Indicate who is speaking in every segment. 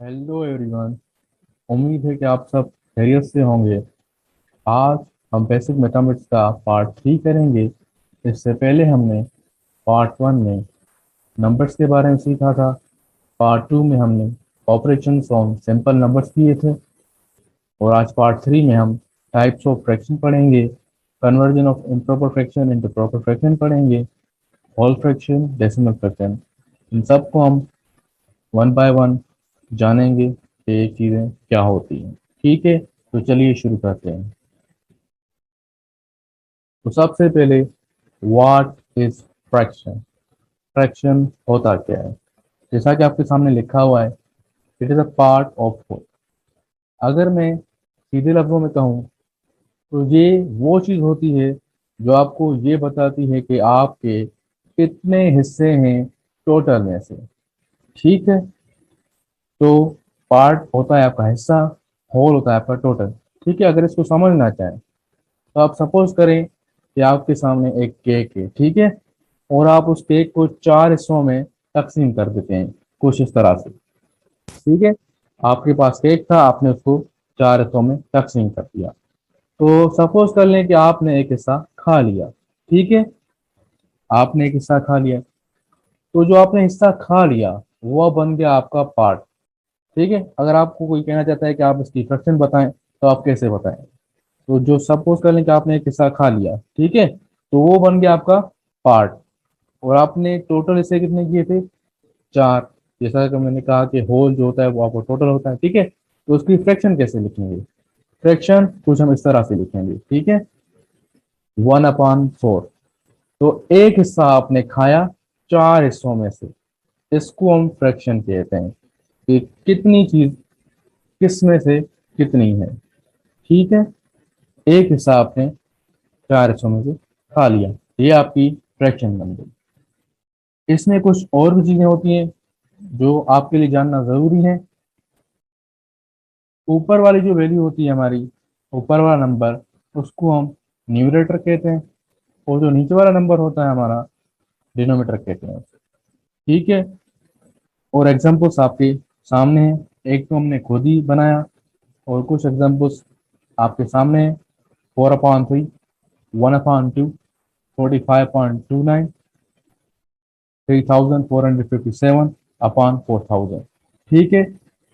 Speaker 1: Hello everyone. उम्मीद है कि आप सब खैरियत से होंगे। आज हम बेसिक मैथमेटिक्स का पार्ट 3 करेंगे। इससे पहले हमने पार्ट 1 में नंबर्स के बारे में सीखा था। पार्ट 2 में हमने ऑपरेशंस ऑन सिंपल नंबर्स किए थे। और आज पार्ट 3 में हम टाइप्स ऑफ फ्रैक्शन पढ़ेंगे, conversion of improper fraction into proper fraction पढ़ेंगे, होल फ्रैक्शन, डेसिमल फ्रैक्शन। इन सबको हम वन बाय वन जानेंगे कि ये चीज़ें क्या होती हैं। ठीक है, तो चलिए शुरू करते हैं। तो सबसे पहले, व्हाट इज फ्रैक्शन? फ्रैक्शन होता क्या है? जैसा कि आपके सामने लिखा हुआ है, it is a part of whole. अगर मैं सीधे लफ्जों में कहूँ तो ये वो चीज़ होती है जो आपको ये बताती है कि आपके कितने हिस्से हैं टोटल में से। ठीक है, तो पार्ट होता है आपका हिस्सा, होल होता है आपका टोटल। ठीक है, अगर इसको समझना चाहें तो आप सपोज करें कि आपके सामने एक केक है। ठीक है, और आप उस केक को 4 हिस्सों में तकसीम कर देते हैं कुछ इस तरह से। ठीक है, आपके पास केक था, आपने उसको 4 हिस्सों में तकसीम कर दिया। तो सपोज कर लें कि आपने एक हिस्सा खा लिया। ठीक है, आपने एक हिस्सा खा लिया। तो जो आपने हिस्सा खा लिया वो बन गया आपका पार्ट। ठीक है, अगर आपको कोई कहना चाहता है कि आप इसकी फ्रैक्शन बताएं तो आप कैसे बताएं? तो जो सपोज कर लें कि आपने एक हिस्सा खा लिया, ठीक है, तो वो बन गया आपका पार्ट। और आपने टोटल हिस्से कितने किए थे? 4। जैसा कि मैंने कहा कि होल जो होता है वो आपको टोटल होता है। ठीक है, तो उसकी फ्रैक्शन कैसे लिखेंगे? फ्रैक्शन कुछ हम इस तरह से लिखेंगे। ठीक है, 1/4। तो एक हिस्सा आपने खाया 4 हिस्सों में से, इसको हम फ्रैक्शन कहते हैं कि कितनी चीज किस में से कितनी है। ठीक है, एक हिस्सा आपने 4 हिस्सों में से खा लिया, ये आपकी फ्रैक्शन बन गई। इसमें कुछ और भी चीजें होती हैं जो आपके लिए जानना जरूरी है। ऊपर वाली जो वैल्यू होती है हमारी, ऊपर वाला नंबर, उसको हम न्यूमरेटर कहते हैं। और जो नीचे वाला नंबर होता है हमारा, डिनोमिनेटर कहते हैं उसे। ठीक है, और एग्जांपल्स आपके सामने हैं। एक तो हमने खुद ही बनाया, और कुछ एग्जांपल्स आपके सामने हैं। 4/3, 1/2, 45.29, 3457/4000। ठीक है,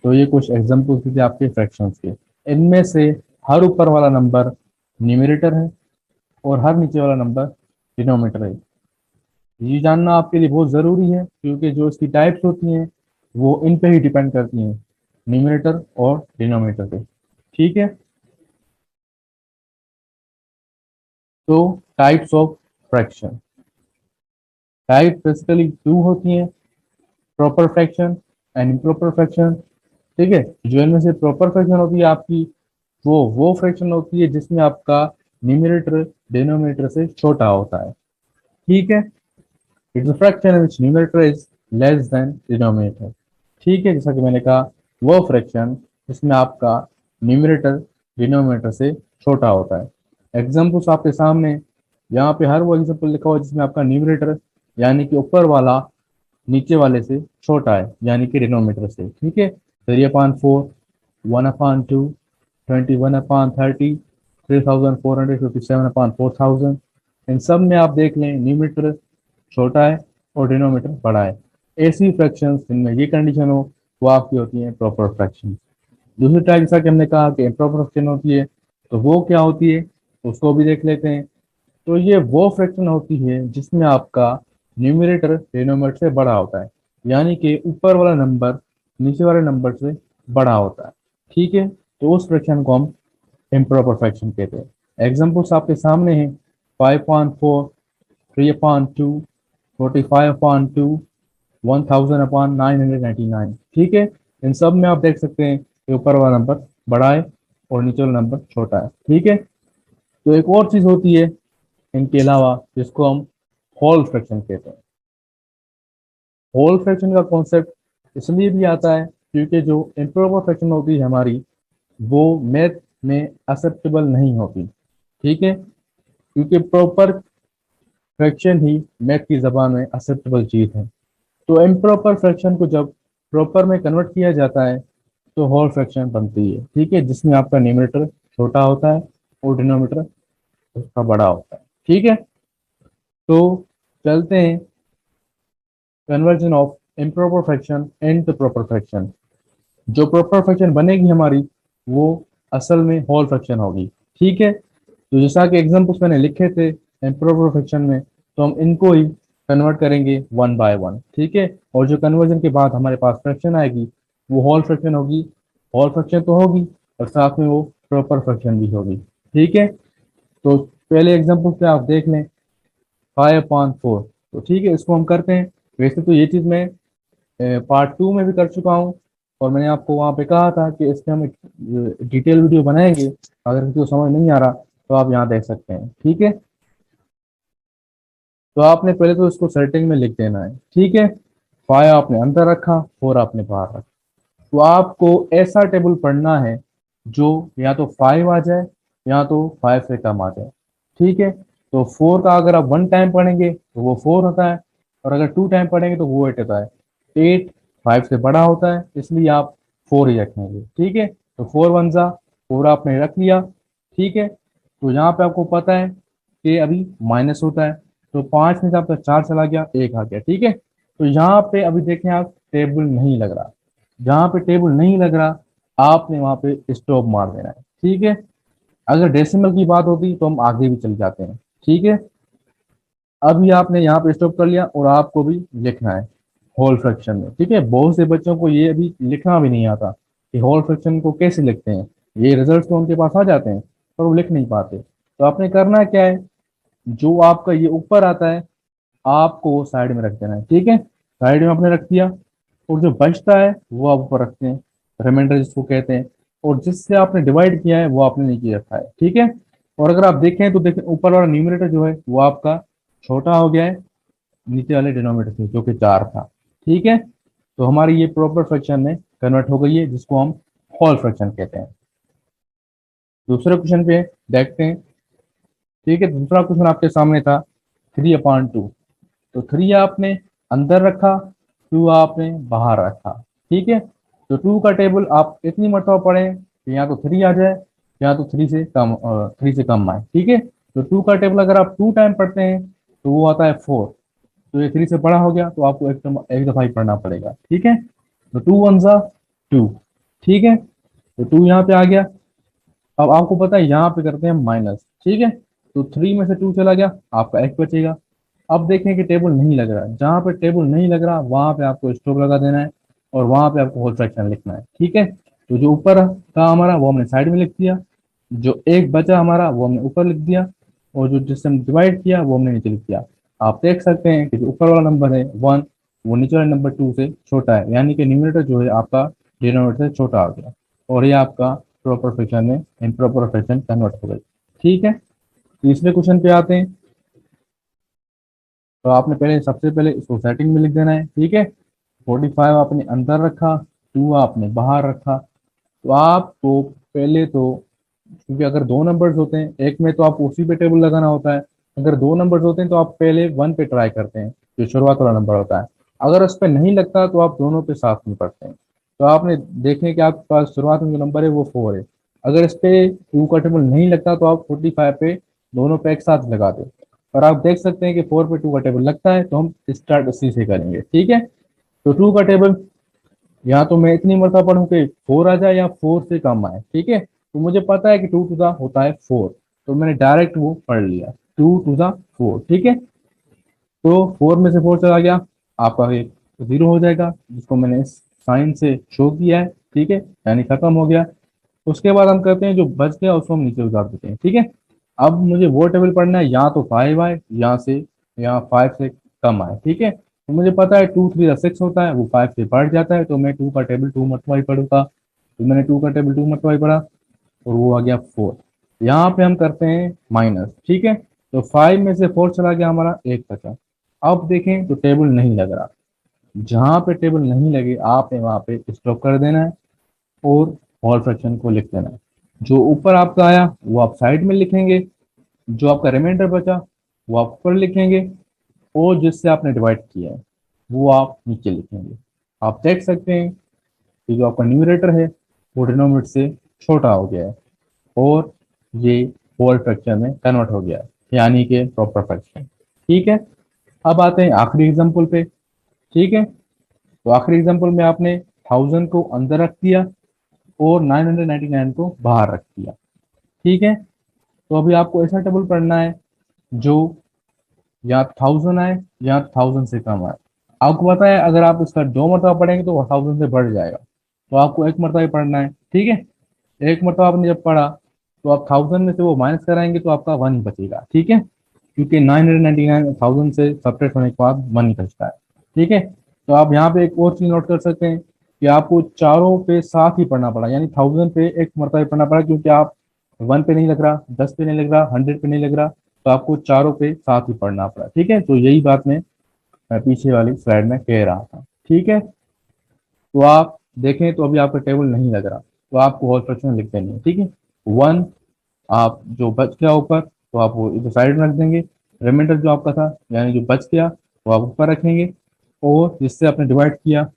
Speaker 1: तो ये कुछ एग्जांपल्स थे आपके फ्रैक्शंस के। इनमें से हर ऊपर वाला नंबर न्यूमरेटर है और हर नीचे वाला नंबर डिनोमिनेटर है। ये जानना आपके लिए बहुत ज़रूरी है, क्योंकि जो इसकी टाइप्स होती हैं वो इन पे ही डिपेंड करती हैं, न्यूमरेटर और डिनोमिनेटर पे। ठीक है, तो types of fraction, type basically 2 होती हैं, proper fraction and improper fraction. ठीक है, जो इनमें से प्रॉपर फ्रैक्शन होती है आपकी, वो फ्रैक्शन होती है जिसमें आपका न्यूमरेटर डिनोमिनेटर से छोटा होता है। ठीक है, it's a fraction in which numerator is less than denominator. ठीक है, जैसा कि मैंने कहा, वो फ्रैक्शन जिसमें आपका न्यूमरेटर डिनोमिनेटर से छोटा होता है। एग्जाम्पल्स आपके सामने, यहाँ पे हर वो एग्जाम्पल लिखा हुआ है जिसमें आपका न्यूमरेटर यानी कि ऊपर वाला नीचे वाले से छोटा है, यानी कि डिनोमिनेटर से। ठीक है, 3/4, 1/2, 21/30, 3457/4000। इन सब में आप देख लें, न्यूमरेटर छोटा है और डिनोमिनेटर बड़ा है। ऐसी फ्रैक्शंस जिनमें ये कंडीशन हो, वो आपकी होती है प्रॉपर फ्रैक्शन। दूसरी टाइप, जैसा कि हमने कहा कि इम्प्रॉपर फ्रैक्शन होती है, तो वो क्या होती है उसको भी देख लेते हैं। तो ये वो फ्रैक्शन होती है जिसमें आपका न्यूमरेटर डिनोमिनेटर से बड़ा होता है, यानी कि ऊपर वाला नंबर नीचे वाले नंबर से बड़ा होता है। ठीक है, तो उस फ्रैक्शन को हम इम्प्रॉपर फ्रैक्शन कहते हैं। एग्जाम्पल्स आपके सामने हैं, 5/4, 3/2, 45/2, 1000/999। ठीक है, इन सब में आप देख सकते हैं कि ऊपर वाला नंबर बड़ा है और नीचे वाला नंबर छोटा है। ठीक है, तो एक और चीज होती है इनके अलावा जिसको हम होल फ्रैक्शन कहते हैं। होल फ्रैक्शन का कॉन्सेप्ट इसलिए भी आता है क्योंकि जो इम्प्रॉपर फ्रैक्शन होती है हमारी, वो मैथ में एक्सेप्टेबल नहीं होती। ठीक है, क्योंकि प्रॉपर फ्रैक्शन ही मैथ की जबान में एक्सेप्टेबल चीज है। तो इम्प्रॉपर फ्रैक्शन को जब प्रॉपर में कन्वर्ट किया जाता है तो होल फ्रैक्शन बनती है, ठीक है, जिसमें आपका न्यूमरेटर छोटा होता है और डिनोमिनेटर उसका बड़ा होता है, ठीक है। तो चलते हैं conversion of improper fraction into proper fraction. जो प्रॉपर फ्रैक्शन बनेगी हमारी वो असल में होल फ्रैक्शन होगी, ठीक है। तो जैसा कि एग्जाम्पल्स मैंने लिखे थे इम्प्रॉपर फ्रैक्शन में, तो हम इनको ही कन्वर्ट करेंगे वन बाय वन, ठीक है। और जो कन्वर्जन के बाद हमारे पास फ्रैक्शन आएगी वो होल फ्रैक्शन होगी, होल फ्रैक्शन तो होगी और साथ में वो प्रॉपर फ्रैक्शन भी होगी, ठीक है। तो पहले एग्जाम्पल पे आप देख लें 5/4, तो ठीक है इसको हम करते हैं। वैसे तो ये चीज़ मैं पार्ट 2 में भी कर चुका हूँ और मैंने आपको वहाँ पे कहा था कि इसके हम एक डिटेल वीडियो बनाएंगे। अगर किसी को समझ नहीं आ रहा तो आप यहाँ देख सकते हैं, ठीक है। तो आपने पहले तो इसको सेटिंग में लिख देना है, ठीक है। 5 आपने अंदर रखा, 4 आपने बाहर रखा। तो आपको ऐसा टेबल पढ़ना है जो या तो 5 आ जाए या तो 5 से कम आ जाए, ठीक है। तो 4 का अगर आप 1 टाइम पढ़ेंगे तो वो 4 होता है, और अगर 2 टाइम पढ़ेंगे तो वो 8 होता है। 8 5 से बड़ा होता है, इसलिए आप 4 ही रखेंगे, ठीक है। तो 4 1 जा 4 आपने रख लिया, ठीक है। तो यहाँ पे आपको पता है कि अभी माइनस होता है, तो 5 में से आपका 4 चला गया, 1 आ गया, ठीक है। तो यहाँ पे अभी देखें आप टेबल नहीं लग रहा, जहाँ पे टेबल नहीं लग रहा आपने वहां पे स्टॉप मार देना है, ठीक है। अगर डेसिमल की बात होती तो हम आगे भी चल जाते हैं, ठीक है। अभी आपने यहाँ पे स्टॉप कर लिया और आपको भी लिखना है होल फ्रैक्शन में, ठीक है। बहुत से बच्चों को ये अभी लिखना भी नहीं आता कि होल फ्रैक्शन को कैसे लिखते हैं। ये रिजल्ट तो उनके पास आ जाते हैं पर वो लिख नहीं पाते। तो आपने करना क्या है, जो आपका ये ऊपर आता है आपको वो साइड में रख देना है, ठीक है। साइड में आपने रख दिया और जो बचता है वो आप ऊपर रखते हैं, रिमाइंडर जिसको कहते हैं। और जिससे आपने डिवाइड किया है वो आपने नीचे रखा है, ठीक है। और अगर आप देखें तो देखें ऊपर वाला न्यूमरेटर जो है वो आपका छोटा हो गया है नीचे वाले डिनोमिनेटर से जो कि 4 था, ठीक है। तो हमारी ये प्रॉपर फ्रैक्शन में कन्वर्ट हो गई है जिसको हम होल फ्रैक्शन कहते हैं। दूसरे क्वेश्चन पे देखते हैं, ठीक है। दूसरा क्वेश्चन आपके सामने था 3/2। तो 3 आपने अंदर रखा, 2 आपने बाहर रखा, ठीक है। तो 2 का टेबल आप इतनी मरतबा पढ़ें कि या तो 3 आ जाए या तो 3 से कम आए, ठीक है। तो 2 का टेबल अगर आप 2 टाइम पढ़ते हैं तो वो आता है 4। तो ये 3 से बड़ा हो गया तो आपको एक दफा ही पढ़ना पड़ेगा, ठीक है। तो 2 1 जा 2, ठीक है। तो 2 यहाँ पे आ गया। अब आपको पता है यहाँ पे करते हैं माइनस, ठीक है। तो 3 में से 2 चला गया, आपका एक बचेगा। अब देखें कि टेबल नहीं लग रहा, जहाँ पे टेबल नहीं लग रहा वहां पे आपको स्टॉप लगा देना है और वहां पे आपको होल फ्रैक्शन लिखना है, ठीक है। तो जो ऊपर था हमारा वो हमने साइड में लिख दिया, जो एक बचा हमारा वो हमने ऊपर लिख दिया, और जो जिससे हम डिवाइड किया वो हमने नीचे लिख दिया। आप देख सकते हैं कि जो ऊपर वाला नंबर है 1 वो नीचे वाले नंबर 2 से छोटा है, यानी कि न्यूमरेटर जो है आपका डिनोमिनेटर से छोटा हो गया और ये आपका प्रॉपर फ्रैक्शन में इम्प्रॉपर फ्रैक्शन कन्वर्ट हो गई, ठीक है। तीसरे क्वेश्चन पे आते हैं। तो आपने पहले सबसे पहले इसको सेटिंग में लिख देना है, ठीक है। 45 आपने अंदर रखा, 2 आपने बाहर रखा। तो आपको पहले तो, क्योंकि अगर दो नंबर्स होते हैं एक में तो आपको उसी पे टेबल लगाना होता है, अगर दो नंबर्स होते हैं तो आप पहले 1 पे ट्राई करते हैं जो शुरुआत वाला नंबर होता है। अगर उस पर नहीं लगता तो आप दोनों पे साथ में पढ़ते हैं। तो आपने देखें कि आपके पास शुरुआत में जो नंबर है वो 4 है, अगर इस पे 2 का टेबल नहीं लगता तो आप 45 पे दोनों पे एक साथ लगा दें। और आप देख सकते हैं कि 4 पे 2 का टेबल लगता है, तो हम स्टार्ट उसी से करेंगे, ठीक है। तो 2 का टेबल या तो मैं इतनी मरतबा पढ़ूं कि 4 आ जाए या 4 से कम आए, ठीक है। तो मुझे पता है कि 2 टू द होता है 4, तो मैंने डायरेक्ट वो पढ़ लिया 2 टू द 4, ठीक है। तो 4 में से 4 चला गया, आपका एक 0 हो जाएगा जिसको मैंने इस साइन से शो किया है, ठीक है, यानी खत्म हो गया। उसके बाद हम करते हैं जो बच गया उसको हम नीचे उतार देते हैं, ठीक है। अब मुझे वो टेबल पढ़ना है या तो 5 आए या 5 से कम आए, ठीक है। तो मुझे पता है 2 3 6 होता है, वो 5 से बढ़ जाता है, तो मैं 2 का टेबल 2 मरतबा ही पढ़ूंगा। तो मैंने 2 का टेबल 2 मरतबा ही पढ़ा और वो आ गया 4। यहाँ पे हम करते हैं माइनस, ठीक है। तो 5 में से 4 चला गया, हमारा एक बचा। अब देखें तो टेबल नहीं लग रहा, जहाँ पे टेबल नहीं लगे आपने वहां पे स्टॉप कर देना है और होल फ्रैक्शन को लिख देना है। जो ऊपर आपका आया वो आप साइड में लिखेंगे, जो आपका रिमाइंडर बचा वो आप ऊपर लिखेंगे, और जिससे आपने डिवाइड किया है वो आप नीचे लिखेंगे। आप देख सकते हैं कि जो आपका न्यूमरेटर है वो डिनोमिनेटर से छोटा हो गया है और ये होल फ्रैक्शन में कन्वर्ट हो गया है, यानी कि प्रॉपर फ्रैक्शन। ठीक है, अब आते हैं आखिरी एग्जांपल पे। ठीक है, तो आखिरी एग्जांपल में आपने 1000 को अंदर रख दिया और 999 को बाहर रख दिया। ठीक है, तो अभी आपको ऐसा टेबल पढ़ना है जो या 1000 आए या 1000 से कम आए। आपको पता है अगर आप इसका 2 मरतबा पढ़ेंगे तो 1000 से बढ़ जाएगा, तो आपको एक मरतबा ही पढ़ना है। ठीक है, एक मरतबा आपने जब पढ़ा तो आप 1000 में से वो माइनस कराएंगे तो आपका 1 बचेगा। ठीक है, क्योंकि 999 1000 से सब्ट्रैक्ट होने के बाद 1 ही बचता है। ठीक है, तो आप यहाँ पे एक और चीज नोट कर सकते हैं कि आपको चारों पे साथ ही पढ़ना पड़ा, यानी 1000 पे एक मरतबा पढ़ना पड़ा, क्योंकि आप 1 पे नहीं लग रहा, 10 पे नहीं लग रहा, 100 पे नहीं लग रहा, तो आपको चारों पे साथ ही पढ़ना पड़ा। ठीक है, तो यही बात मैं पीछे वाली स्लाइड में कह रहा था। ठीक है, तो आप देखें तो अभी आपका टेबल नहीं लग रहा, तो आपको होल फ्रैक्शन लिख देनी है। ठीक है, 1 आप जो बच गया ऊपर तो आप वो इधर साइड में रख देंगे, रिमाइंडर जो आपका था यानी जो बच गया वो आप ऊपर रखेंगे, और जिससे आपने डिवाइड किया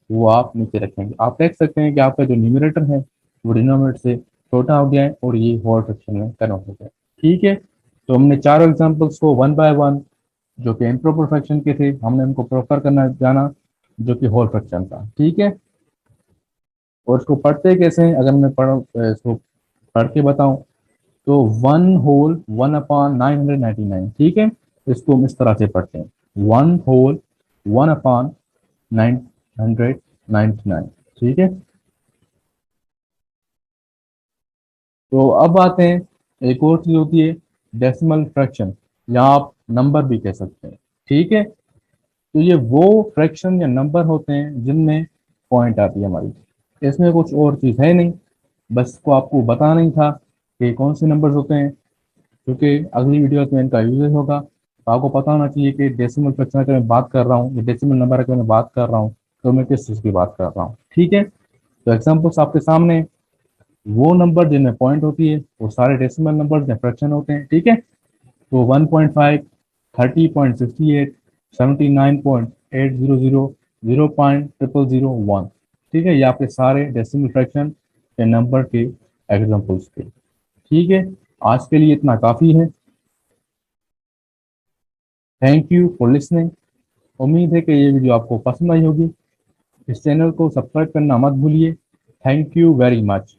Speaker 1: वो आप नीचे रखेंगे। आप देख सकते हैं कि आपका जो न्यूमरेटर है वो डिनोमिनेटर से छोटा हो गया है और ये होल फ्रैक्शन में कन्वर्ट हो गया है। ठीक है, तो हमने चारों एग्जांपल्स को 1 बाय 1 जो कि इम्प्रॉपर फ्रैक्शन के थे हमने उनको प्रॉपर करना जाना, जो कि होल फ्रैक्शन था। ठीक है, और इसको पढ़ते कैसे हैं, अगर मैं इसको पढ़ के बताऊं तो 1 होल 1/999। ठीक है, इसको हम इस तरह से पढ़ते हैं, 1 होल 1/999। ठीक है, तो अब आते हैं एक और चीज होती है डेसिमल फ्रैक्शन, या आप नंबर भी कह सकते हैं। ठीक है, तो ये वो फ्रैक्शन या नंबर होते हैं जिनमें पॉइंट आती है हमारी, इसमें कुछ और चीज है नहीं, बस इसको आपको बताना ही था कि कौन से नंबर्स होते हैं, क्योंकि अगली वीडियो में इनका यूजेस होगा। तो आपको पता होना चाहिए कि डेसिमल फ्रैक्शन अगर मैं बात कर रहा हूँ या डेसिमल नंबर अगर मैं बात कर रहा हूँ तो मैं किस चीज़ की बात कर रहा हूँ। ठीक है, तो एग्जाम्पल्स आपके सामने हैं। वो नंबर जिनमें पॉइंट होती है वो सारे डेसिमल नंबर या फ्रैक्शन होते हैं। ठीक है, तो 1.5, 30.68, 79.800, 0.0001। ठीक है, ये आपके सारे डेसिमल फ्रैक्शन या नंबर के एग्जाम्पल्स थे। ठीक है, आज के लिए इतना काफ़ी है। Thank you for listening. उम्मीद है कि ये वीडियो आपको पसंद आई होगी। इस चैनल को सब्सक्राइब करना मत भूलिए। Thank you very much.